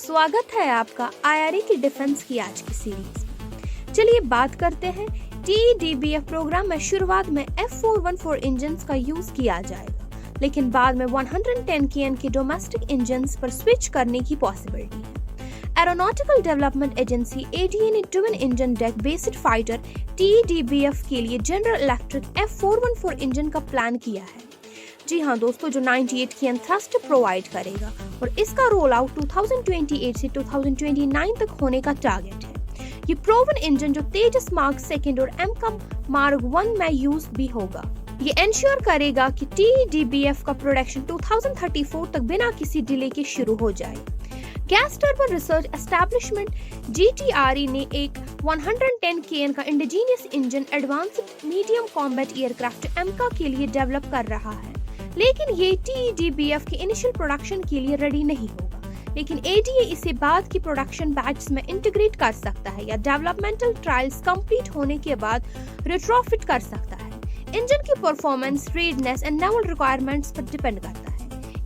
स्वागत है आपका IRA की डिफेंस की आज की सीरीज में। चलिए बात करते हैं TEDBF प्रोग्राम में शुरुआत में F414 इंजन्स का यूज किया जाएगा, लेकिन बाद में 110 kN के डोमेस्टिक इंजन्स पर स्विच करने की पॉसिबिलिटी है। एरोनॉटिकल डेवलपमेंट एजेंसी ADA ने twin engine deck based fighter TEDBF के लिए जनरल इलेक्ट्रिक F414 इंजन का प्लान किया है। जी हाँ दोस्तों, जो 98 kN थ्रस्ट प्रोवाइड करेगा और इसका रोल आउट 2028 से 2029 तक होने का टारगेट है। ये प्रोवन इंजन जो तेजस मार्क सेकंड और एमकम मार्क 1 में यूज भी होगा। ये इंश्योर करेगा कि TEDBF का प्रोडक्शन 2034 तक बिना किसी डिले के शुरू हो जाए। Gas turbo research establishment GTRE ने एक 110 kN का indigenous engine advanced medium combat aircraft AMCA के लिए डेवलप कर रहा है, लेकिन ये TEDBF के इनिशियल प्रोडक्शन के लिए रेडी नहीं होगा। लेकिन ADA इसे बाद की प्रोडक्शन बैचेस में इंटीग्रेट कर सकता है या डेवलपमेंटल ट्रायल्स कंप्लीट होने के बाद रिट्रोफिट कर सकता है। इंजन की performance, redness and naval requirements पर डिपेंड करता है।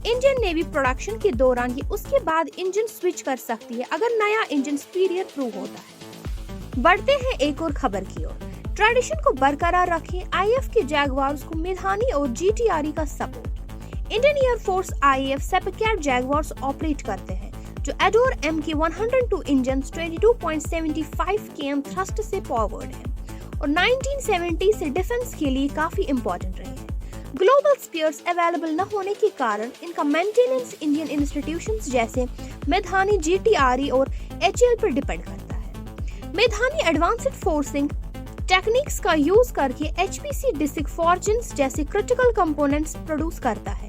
इंडियन नेवी प्रोडक्शन के दौरान ये उसके बाद इंजन स्विच कर सकती है अगर नया इंजन सुपीरियर प्रूव होता है। बढ़ते हैं एक और खबर की ओर। ट्रेडिशन को बरकरार रखें, IAF के जैगवार्स को मिधानी और GTRE का support. Indian air force IAF SEPECAT Jaguars operate करते हैं, जो एडोर M के 102 इंजन 22.75 kN थ्रस्ट से पावर्ड है और 1970 से डिफेंस के लिए काफी इंपॉर्टेंट रहे हैं। ग्लोबल स्पेयर्स अवेलेबल न होने के कारण इनका मेंटेनेंस इंडियन इंस्टीट्यूशंस जैसे मिधानी, GTRE और HAL पर डिपेंड करता है। मिधानी एडवांस्ड फोर्सिंग टेक्निक्स का यूज करके HPC डिस्क फॉर्जिंग्स जैसे क्रिटिकल कंपोनेंट्स प्रोड्यूस करता है।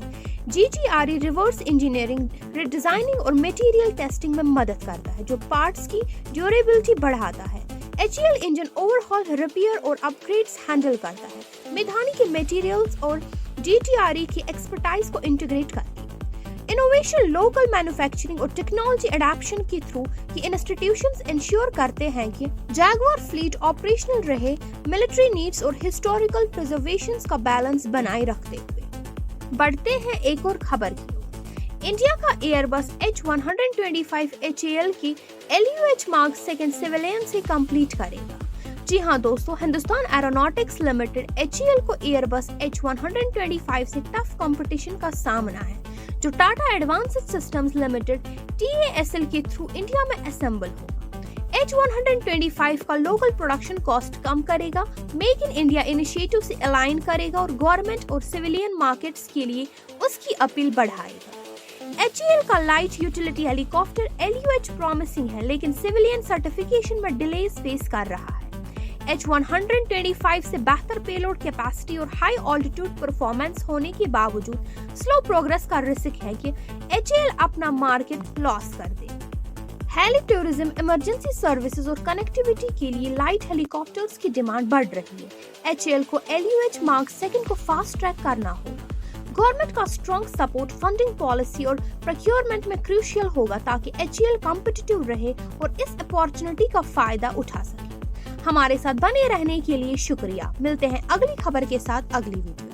GTRE रिवर्स इंजीनियरिंग, रिडिजाइनिंग और मटेरियल टेस्टिंग में मदद करता है, जो पार्ट्स की ड्यूरेबिलिटी बढ़ाता है। HAL इंजन ओवरहॉल, रिपेयर और अपग्रेड्स हैंडल करता है। मिधानी के मटेरियल्स और GTRE की एक्सपर्टाइज को इंटीग्रेट करके इनोवेशन, लोकल मैन्युफैक्चरिंग और टेक्नोलॉजी अडॉप्शन के थ्रू ये इंस्टीट्यूशंस इंश्योर करते हैं कि जैगवार फ्लीट ऑपरेशनल रहे, मिलिट्री नीड्स और हिस्टोरिकल प्रिजर्वेशंस का बैलेंस बनाए रखते हुए। बढ़ते हैं एक और खबर की ओर। इंडिया का एयरबस H125 HAL की LUH मार्क सेकंड सिविलियन से कंप्लीट करेगा। जी हाँ दोस्तों, हिंदुस्तान एरोनॉटिक्स लिमिटेड HAL को एयरबस H125 से टफ कंपटीशन का सामना है, जो Tata advanced systems limited TASL के थ्रू इंडिया में असेंबल होगा। H125 का लोकल प्रोडक्शन कॉस्ट कम करेगा, मेक इन इंडिया इनिशिएटिव से अलाइन करेगा और गवर्नमेंट और सिविलियन मार्केट्स के लिए उसकी अपील बढ़ाएगा। HAL का light utility helicopter LUH promising है, लेकिन सिविलियन सर्टिफिकेशन में डिलेज फेस कर रहा है। H125 से बेहतर पेलोड कैपेसिटी और हाई ऑल्टीट्यूड परफॉर्मेंस होने के बावजूद स्लो प्रोग्रेस का रिस्क है कि HAL अपना मार्केट लॉस कर दे। हेली टूरिज्म, इमरजेंसी सर्विसेज और कनेक्टिविटी के लिए लाइट हेलीकॉप्टर्स की डिमांड बढ़ रही है। HAL को LUH मार्क सेकंड को फास्ट ट्रैक करना होगा। गवर्नमेंट का स्ट्रॉन्ग सपोर्ट, फंडिंग पॉलिसी और प्रोक्योरमेंट में क्रूशियल होगा ताकि HAL कॉम्पिटिटिव रहे और इस अपॉर्चुनिटी का फायदा उठा सके। हमारे साथ बने रहने के लिए शुक्रिया। मिलते हैं अगली खबर के साथ अगली वीडियो।